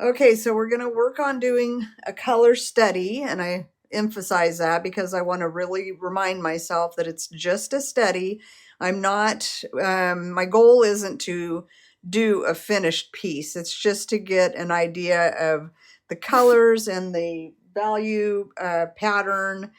Okay, so we're going to work on doing a color study, and I emphasize that because I want to really remind myself that it's just a study. I'm not, my goal isn't to do a finished piece. It's just to get an idea of the colors and the value pattern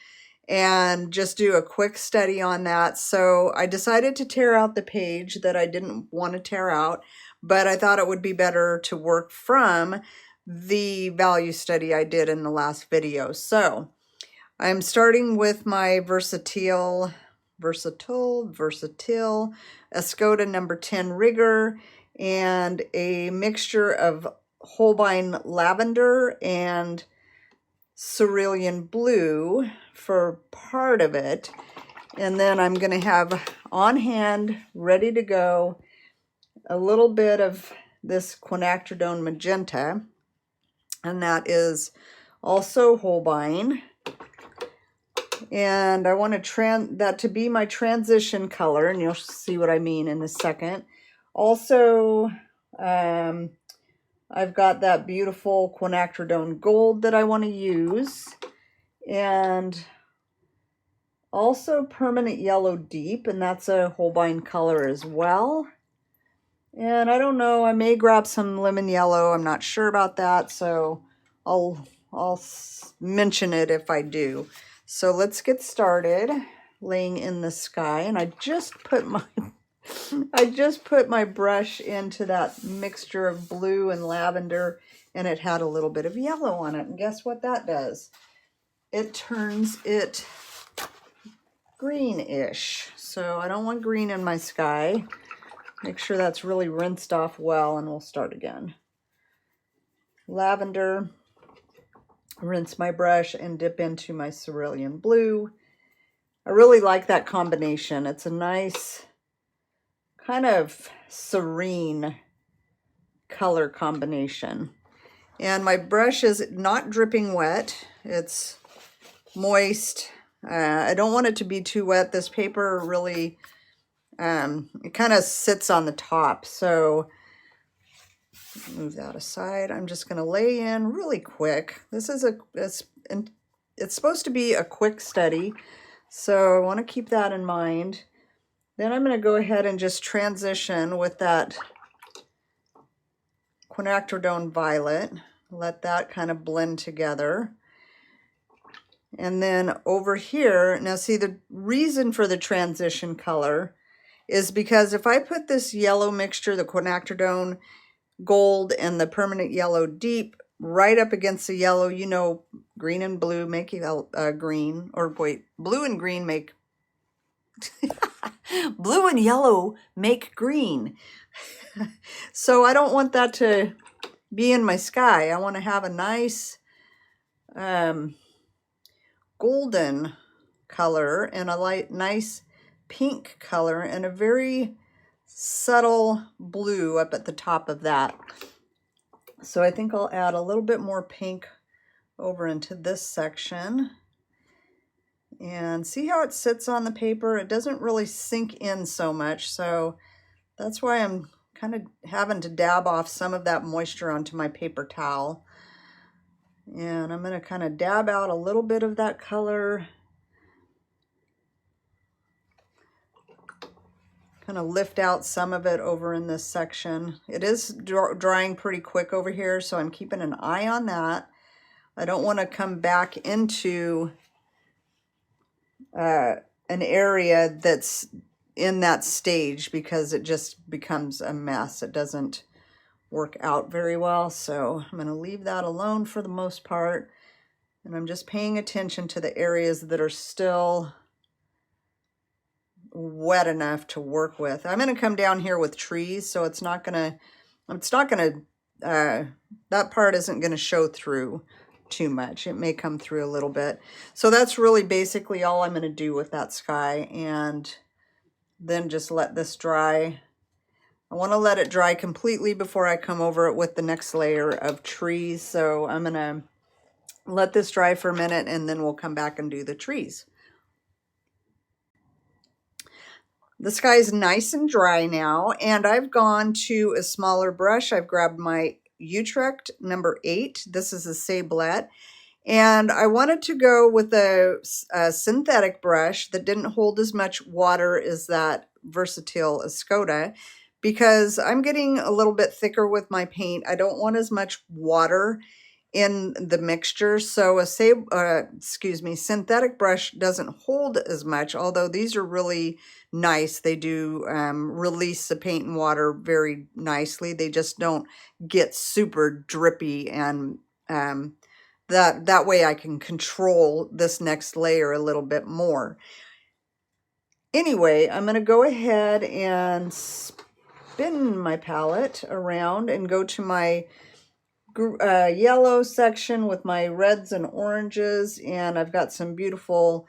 and just do a quick study on that. So I decided to tear out the page that I didn't want to tear out, but I thought it would be better to work from the value study I did in the last video. So I'm starting with my Versatile Escoda number 10 rigger and a mixture of Holbein lavender and cerulean blue for part of it. And then I'm going to have on hand, ready to go, a little bit of this quinacridone magenta, and that is also Holbein. And I want that to be my transition color, and you'll see what I mean in a second. Also, I've got that beautiful quinacridone gold that I want to use, and also permanent yellow deep, and that's a Holbein color as well. And I don't know, I may grab some lemon yellow. I'm not sure about that, so I'll mention it if I do. So let's get started laying in the sky. And I just put my brush into that mixture of blue and lavender, and it had a little bit of yellow on it. And guess what that does? It turns it greenish. So I don't want green in my sky. Make sure that's really rinsed off well, and we'll start again. Lavender, rinse my brush and dip into my cerulean blue. I really like that combination. It's a nice kind of serene color combination. And my brush is not dripping wet. It's moist. I don't want it to be too wet. This paper really, it kind of sits on the top. So move that aside. I'm just going to lay in really quick. This is it's supposed to be a quick study, so I want to keep that in mind. Then I'm going to go ahead and just transition with that quinacridone violet. Let that kind of blend together. And then over here, now see, the reason for the transition color is because if I put this yellow mixture, the quinacridone gold and the permanent yellow deep, right up against the yellow, you know, green and blue make green, or wait, blue and green make blue and yellow make green. So I don't want that to be in my sky. I want to have a nice golden color and a nice pink color and a very subtle blue up at the top of that. So I think I'll add a little bit more pink over into this section. And see how it sits on the paper? It doesn't really sink in so much, so that's why I'm kind of having to dab off some of that moisture onto my paper towel. And I'm going to kind of dab out a little bit of that color. Kind of lift out some of it over in this section. It is drying pretty quick over here, so I'm keeping an eye on that. I don't want to come back into an area that's in that stage because it just becomes a mess. It doesn't work out very well, so I'm going to leave that alone for the most part. And I'm just paying attention to the areas that are still wet enough to work with. I'm going to come down here with trees, so that part isn't going to show through too much. It may come through a little bit. So that's really basically all I'm going to do with that sky, and then just let this dry. I want to let it dry completely before I come over it with the next layer of trees. So I'm going to let this dry for a minute, and then we'll come back and do the trees. The sky is nice and dry now, and I've gone to a smaller brush. I've grabbed my Utrecht number 8. This is a Sablette. And I wanted to go with a synthetic brush that didn't hold as much water as that Versatile Escoda, because I'm getting a little bit thicker with my paint. I don't want as much water in the mixture, so a synthetic brush doesn't hold as much, although these are really nice. They do release the paint and water very nicely. They just don't get super drippy, and that way I can control this next layer a little bit more. Anyway, I'm going to go ahead and spin my palette around and go to my yellow section with my reds and oranges, and I've got some beautiful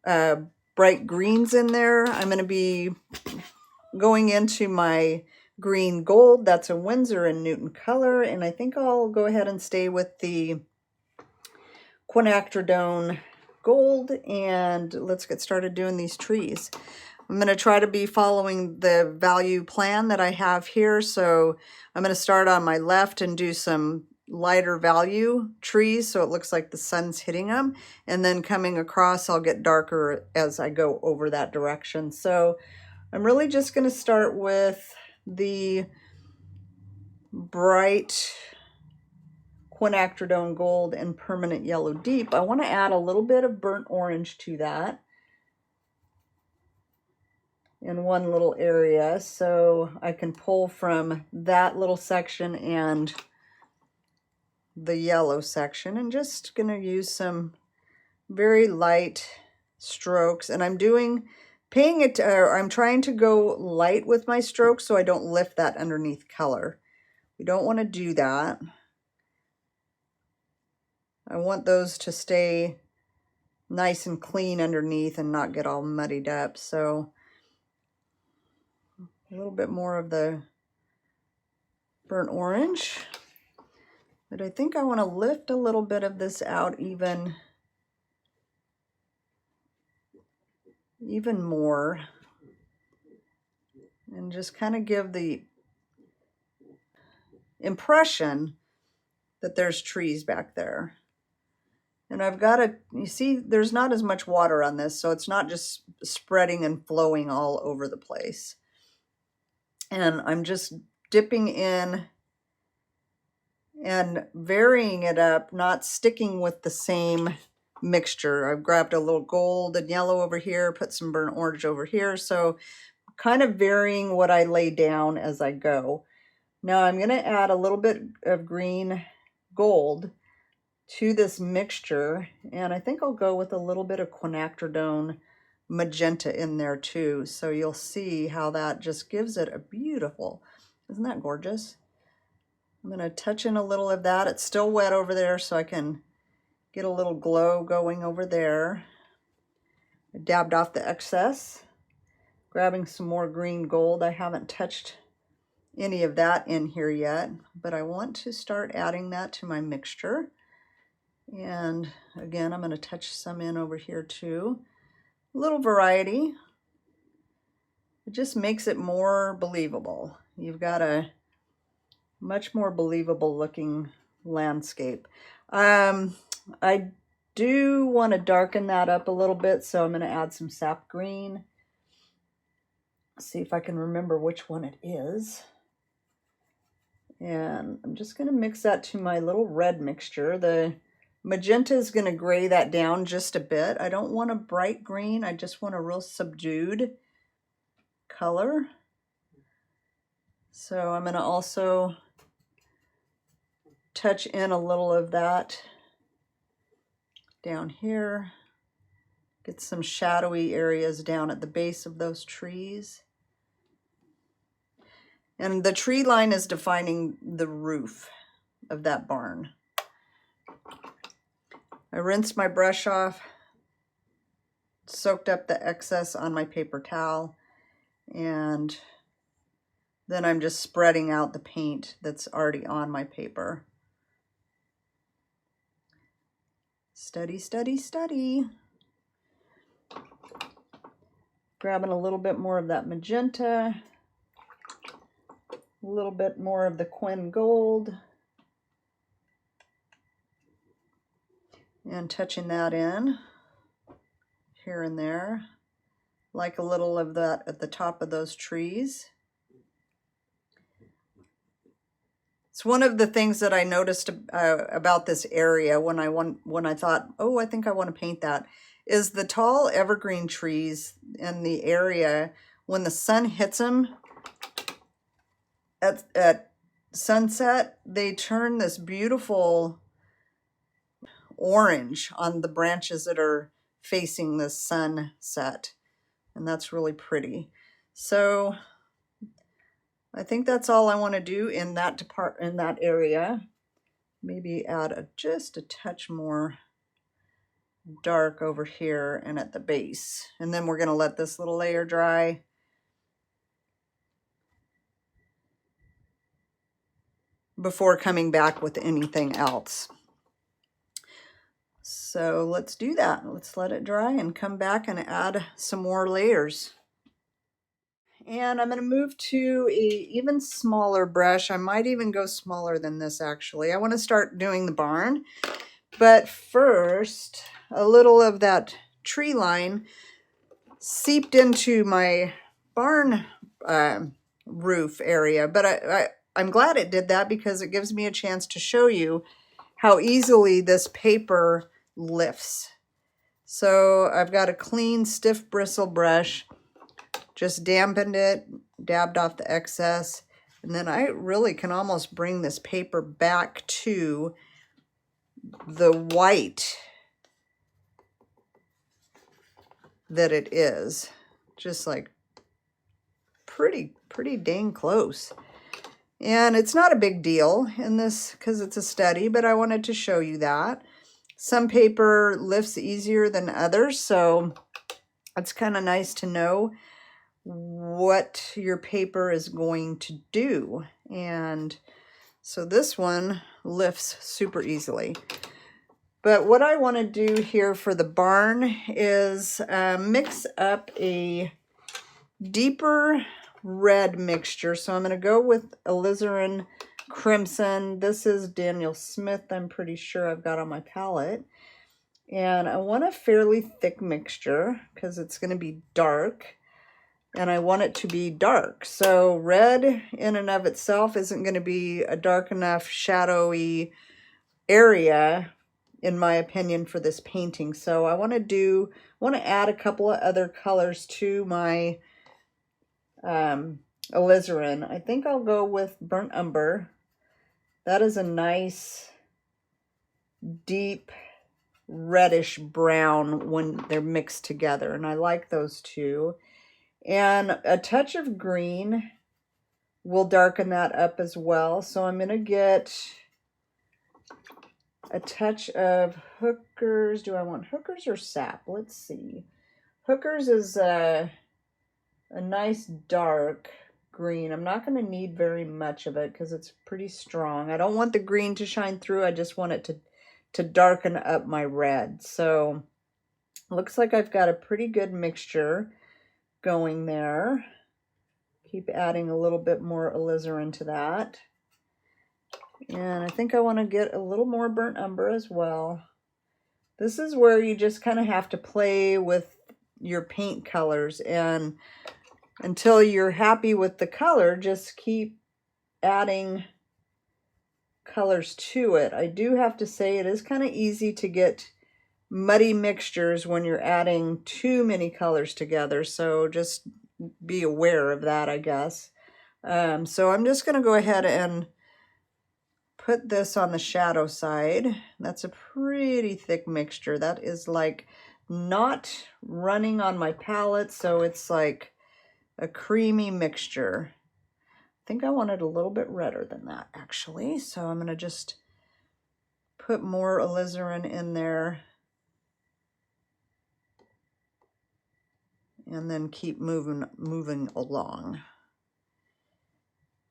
bright greens in there. I'm going to be going into my green gold. That's a Winsor and Newton color, and I think I'll go ahead and stay with the quinacridone gold, and let's get started doing these trees. I'm going to try to be following the value plan that I have here. So I'm going to start on my left and do some lighter value trees so it looks like the sun's hitting them. And then coming across, I'll get darker as I go over that direction. So I'm really just going to start with the bright quinacridone gold and permanent yellow deep. I want to add a little bit of burnt orange to that in one little area, so I can pull from that little section and the yellow section, and just gonna use some very light strokes. And I'm trying to go light with my strokes so I don't lift that underneath color. We don't want to do that. I want those to stay nice and clean underneath and not get all muddied up. So a little bit more of the burnt orange, but I think I want to lift a little bit of this out even more, and just kind of give the impression that there's trees back there. And I've got to, you see, there's not as much water on this, so it's not just spreading and flowing all over the place. And I'm just dipping in and varying it up, not sticking with the same mixture. I've grabbed a little gold and yellow over here, put some burnt orange over here, so kind of varying what I lay down as I go. Now I'm going to add a little bit of green gold to this mixture, and I think I'll go with a little bit of quinacridone magenta in there too, so you'll see how that just gives it a beautiful, isn't that gorgeous? I'm going to touch in a little of that. It's still wet over there, so I can get a little glow going over there. I dabbed off the excess, grabbing some more green gold. I haven't touched any of that in here yet, but I want to start adding that to my mixture. And again, I'm going to touch some in over here too. A little variety. It just makes it more believable. You've got a much more believable looking landscape. I do want to darken that up a little bit, so I'm going to add some sap green. See if I can remember which one it is. And I'm just going to mix that to my little red mixture. The magenta is going to gray that down just a bit. I don't want a bright green. I just want a real subdued color. So I'm going to also touch in a little of that down here. Get some shadowy areas down at the base of those trees. And the tree line is defining the roof of that barn. I rinsed my brush off, soaked up the excess on my paper towel, and then I'm just spreading out the paint that's already on my paper. Steady, steady, steady. Grabbing a little bit more of that magenta, a little bit more of the quin gold, and touching that in here and there, like a little of that at the top of those trees. It's one of the things that I noticed about this area when I thought, oh, I think I want to paint that, is the tall evergreen trees in the area. When the sun hits them at sunset, they turn this beautiful orange on the branches that are facing the sunset, and that's really pretty. So I think that's all I want to do in that area. Maybe add just a touch more dark over here and at the base, and then we're going to let this little layer dry. Before coming back with anything else. So let's do that. Let's let it dry and come back and add some more layers. And I'm going to move to an even smaller brush. I might even go smaller than this actually. I want to start doing the barn. But first, a little of that tree line seeped into my barn roof area. But I'm glad it did that because it gives me a chance to show you how easily this paper lifts. So I've got a clean, stiff bristle brush, just dampened it, dabbed off the excess, and then I really can almost bring this paper back to the white that it is. Just like pretty dang close. And it's not a big deal in this because it's a study, but I wanted to show you that. Some paper lifts easier than others, so it's kind of nice to know what your paper is going to do. And so this one lifts super easily. But what I want to do here for the barn is mix up a deeper red mixture. So I'm going to go with alizarin crimson. This is Daniel Smith, I'm pretty sure I've got on my palette. And I want a fairly thick mixture because it's going to be dark. And I want it to be dark. So red in and of itself isn't going to be a dark enough shadowy area, in my opinion, for this painting. So I want to add a couple of other colors to my alizarin. I think I'll go with burnt umber. That is a nice deep reddish brown when they're mixed together, and I like those two. And a touch of green will darken that up as well. So I'm going to get a touch of Hookers. Do I want Hookers or Sap? Let's see. Hookers is a nice dark green. I'm not going to need very much of it because it's pretty strong. I don't want the green to shine through. I just want it to darken up my red. So looks like I've got a pretty good mixture going there. Keep adding a little bit more alizarin to that. And I think I want to get a little more burnt umber as well. This is where you just kind of have to play with your paint colors, and until you're happy with the color, just keep adding colors to it. I do have to say it is kind of easy to get muddy mixtures when you're adding too many colors together, so just be aware of that, I guess. So I'm just going to go ahead and put this on the shadow side. That's a pretty thick mixture. That is like not running on my palette, so it's like a creamy mixture. I think I want it a little bit redder than that actually, so I'm going to just put more alizarin in there and then keep moving along.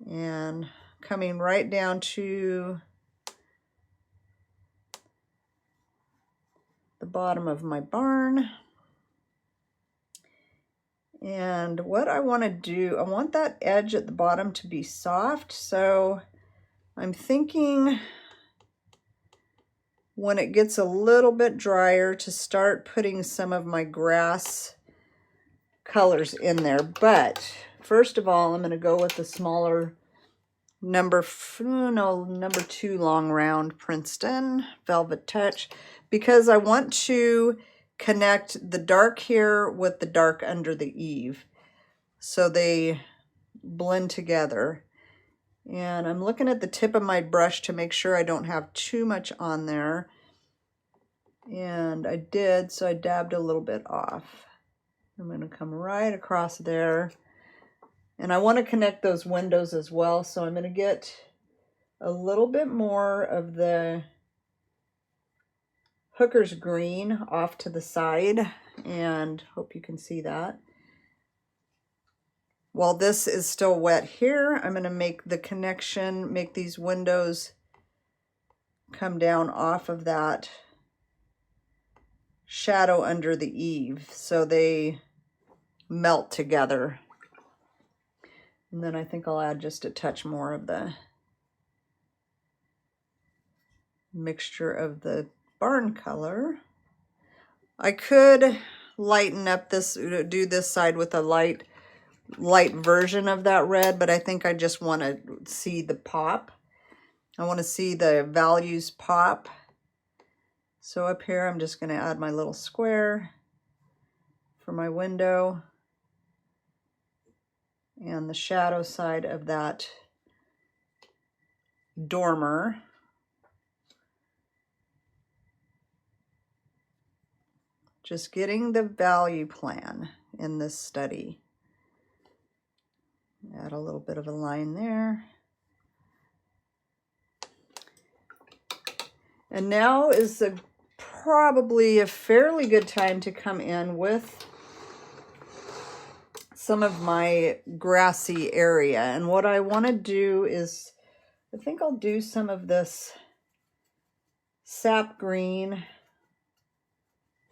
And coming right down to the bottom of my barn. And what I want to do, I want that edge at the bottom to be soft, so I'm thinking when it gets a little bit drier to start putting some of my grass colors in there. But first of all, I'm going to go with the smaller number 2 long round Princeton Velvet Touch, because I want to connect the dark here with the dark under the eave so they blend together. And I'm looking at the tip of my brush to make sure I don't have too much on there. And I did, so I dabbed a little bit off. I'm going to come right across there. And I want to connect those windows as well, so I'm going to get a little bit more of the Hooker's green off to the side, and hope you can see that. While this is still wet here, I'm going to make the connection, make these windows come down off of that shadow under the eave so they melt together. And then I think I'll add just a touch more of the mixture of the barn color. I could lighten up this, do this side with a light version of that red, but I think I just want to see the pop. I want to see the values pop. So up here, I'm just going to add my little square for my window and the shadow side of that dormer. Just getting the value plan in this study. Add a little bit of a line there. And now is probably a fairly good time to come in with some of my grassy area. And what I want to do is, I think I'll do some of this sap green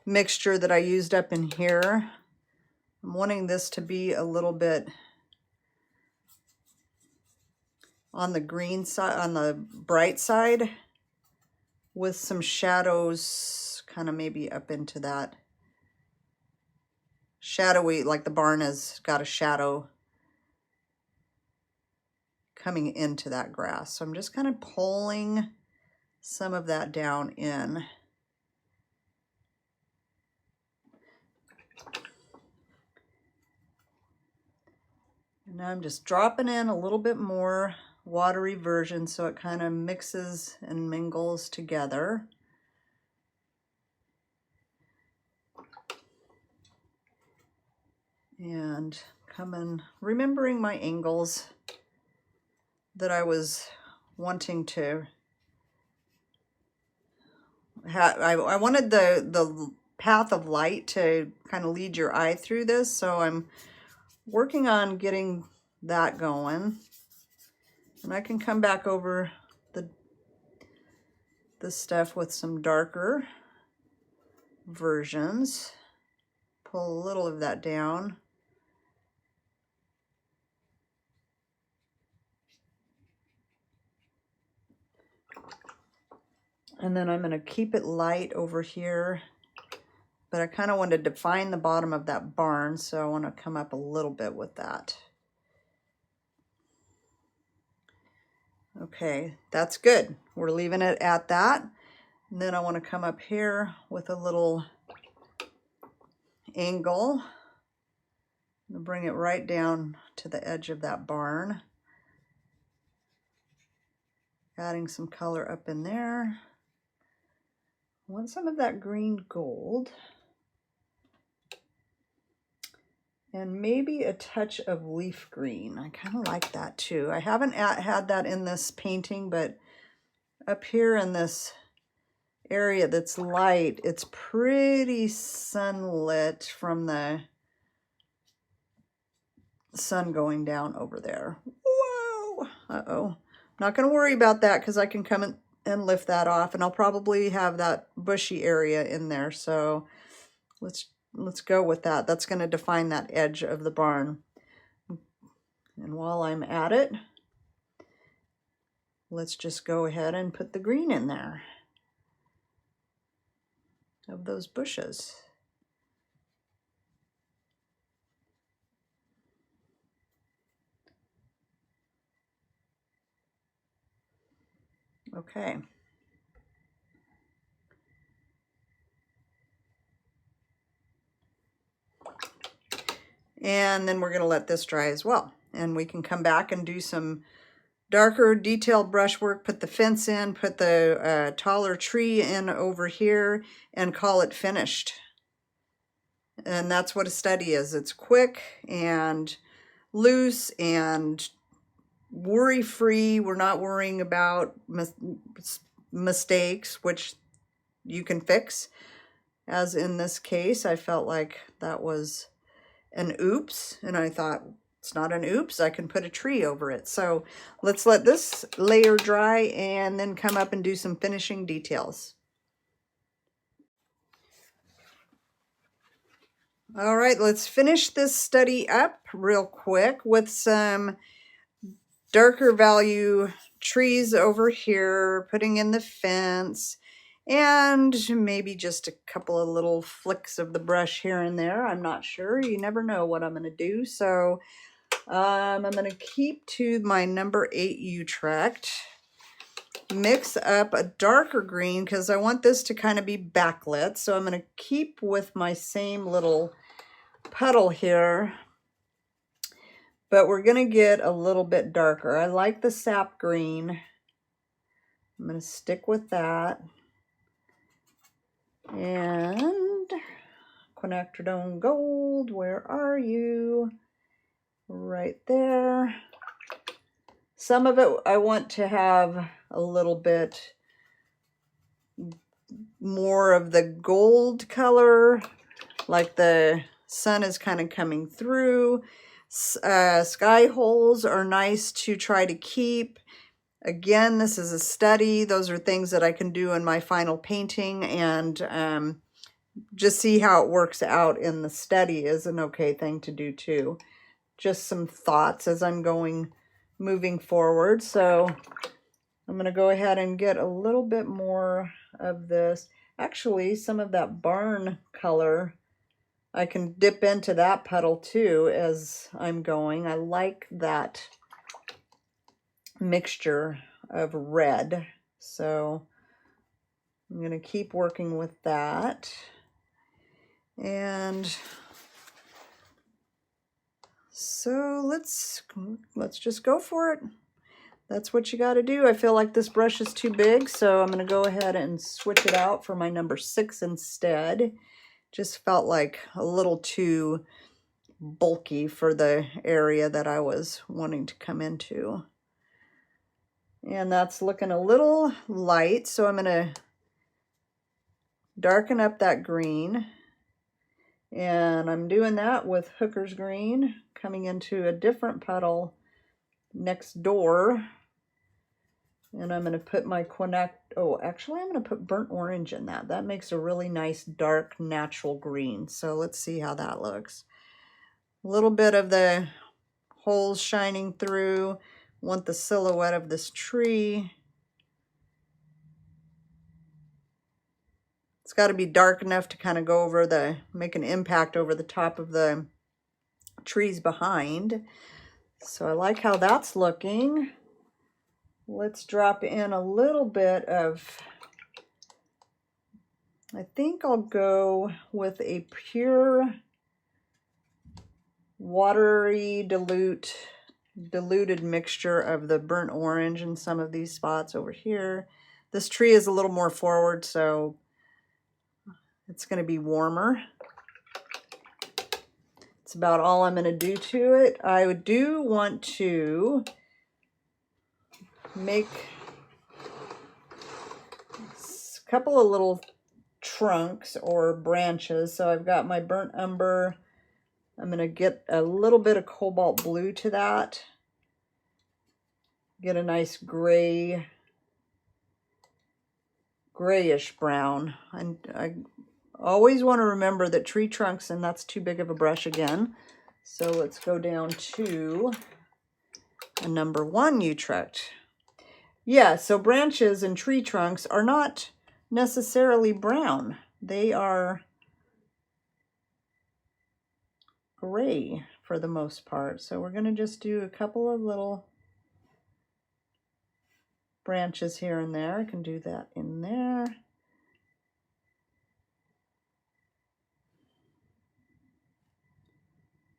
mixture that I used up in here. I'm wanting this to be a little bit on the green side, on the bright side, with some shadows kind of maybe up into that shadowy, like the barn has got a shadow coming into that grass. So I'm just kind of pulling some of that down in. And now I'm just dropping in a little bit more watery version so it kind of mixes and mingles together. And remembering my angles that I was wanting to have. I wanted the path of light to kind of lead your eye through this, so I'm working on getting that going. And I can come back over the stuff with some darker versions. Pull a little of that down. And then I'm going to keep it light over here. But I kind of want to define the bottom of that barn, so I want to come up a little bit with that. Okay, that's good. We're leaving it at that. And then I want to come up here with a little angle and bring it right down to the edge of that barn. Adding some color up in there. I want some of that green gold. And maybe a touch of leaf green. I kind of like that too. I haven't had that in this painting, but up here in this area that's light, it's pretty sunlit from the sun going down over there. Whoa! Uh-oh. Not going to worry about that because I can come in and lift that off, and I'll probably have that bushy area in there. So let's go with that. That's going to define that edge of the barn. And while I'm at it, let's just go ahead and put the green in there. of those bushes. Okay. And then we're going to let this dry as well. And we can come back and do some darker detailed brushwork, put the fence in, put the taller tree in over here, and call it finished. And that's what a study is. It's quick and loose and worry-free. We're not worrying about mistakes, which you can fix. As in this case, I felt like that was an oops, and I thought, it's not an oops, I can put a tree over it. So let's let this layer dry and then come up and do some finishing details. All right, let's finish this study up real quick with some darker value trees over here, putting in the fence, and maybe just a couple of little flicks of the brush here and there. I'm not sure. You never know what I'm going to do. So I'm going to keep to my number 8 Utrecht. Mix up a darker green because I want this to kind of be backlit. So I'm going to keep with my same little puddle here, but we're going to get a little bit darker. I like the sap green. I'm going to stick with that. And quinacridone gold, where are you? Right there. Some of it I want to have a little bit more of the gold color, like the sun is kind of coming through. Sky holes are nice to try to keep. Again, this is a study. Those are things that I can do in my final painting, and just see how it works out in the study is an okay thing to do too. Just some thoughts as I'm moving forward. So I'm going to go ahead and get a little bit more of this. Actually, some of that barn color, I can dip into that puddle too as I'm going. I like that mixture of red. So I'm going to keep working with that. And so let's just go for it. That's what you got to do. I feel like this brush is too big, so I'm going to go ahead and switch it out for my number 6 instead. Just felt like a little too bulky for the area that I was wanting to come into. And that's looking a little light, so I'm going to darken up that green. And I'm doing that with Hooker's green, coming into a different puddle next door. And I'm going to put my actually I'm going to put burnt orange in that. That makes a really nice dark natural green. So let's see how that looks. A little bit of the holes shining through. Want the silhouette of this tree. It's got to be dark enough to kind of go over make an impact over the top of the trees behind. So I like how that's looking. Let's drop in a little bit of, I think I'll go with a pure watery diluted mixture of the burnt orange in some of these spots over here. This tree is a little more forward, so it's going to be warmer. It's about all I'm going to do to it. I do want to make a couple of little trunks or branches. So I've got my burnt umber. I'm going to get a little bit of cobalt blue to that. Get a nice grayish brown. And I always want to remember that tree trunks, and that's too big of a brush again. So let's go down to a number 1 Utrecht. Yeah, so branches and tree trunks are not necessarily brown. they are gray for the most part. So we're going to just do a couple of little branches here and there. I can do that in there.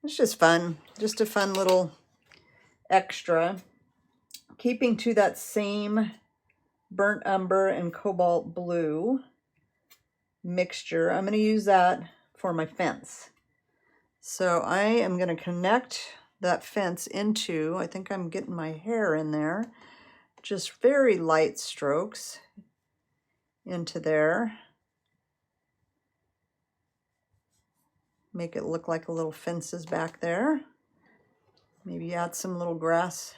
It's just fun, just a fun little extra. Keeping to that same burnt umber and cobalt blue mixture, I'm going to use that for my fence. So I am going to connect that fence into, I think I'm getting my hair in there, just very light strokes into there. Make it look like a little fences back there. Maybe add some little grass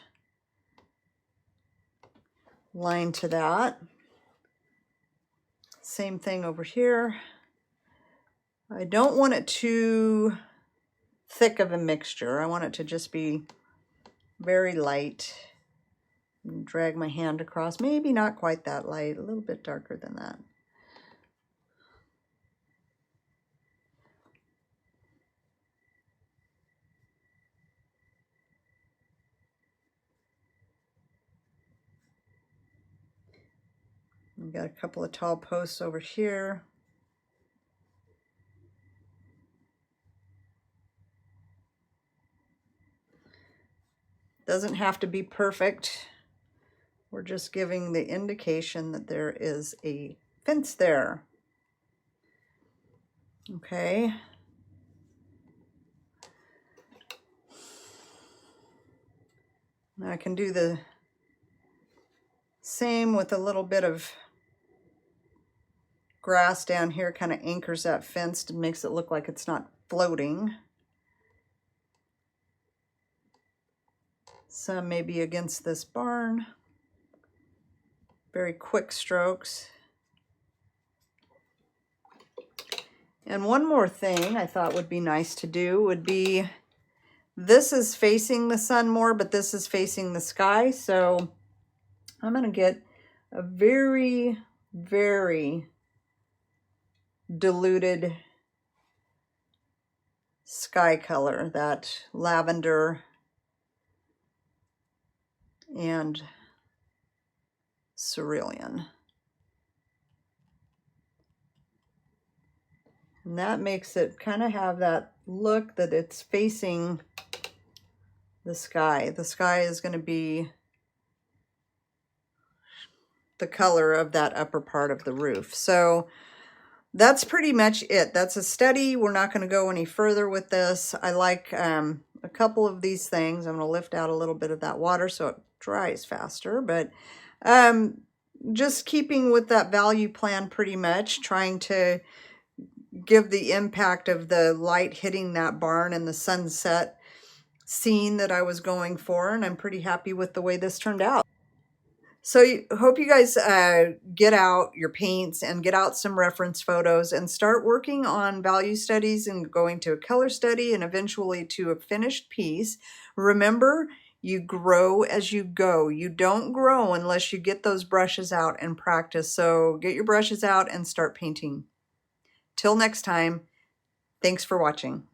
line to that. Same thing over here. I don't want it too thick of a mixture. I want it to just be very light. And drag my hand across, maybe not quite that light, a little bit darker than that. We've got a couple of tall posts over here. Doesn't have to be perfect. We're just giving the indication that there is a fence there. Okay. Now I can do the same with a little bit of grass down here, kind of anchors that fence and makes it look like it's not floating. Some maybe against this barn. Very quick strokes. And one more thing I thought would be nice to do would be, this is facing the sun more, but this is facing the sky. So I'm going to get a very, very diluted sky color, that lavender and cerulean. And that makes it kind of have that look that it's facing the sky. The sky is going to be the color of that upper part of the roof. So that's pretty much it. That's a study. We're not going to go any further with this. I like a couple of these things. I'm going to lift out a little bit of that water so it dries faster, but just keeping with that value plan pretty much, trying to give the impact of the light hitting that barn and the sunset scene that I was going for, and I'm pretty happy with the way this turned out. So hope you guys get out your paints and get out some reference photos and start working on value studies and going to a color study and eventually to a finished piece. Remember, you grow as you go. You don't grow unless you get those brushes out and practice. So get your brushes out and start painting. Till next time, thanks for watching.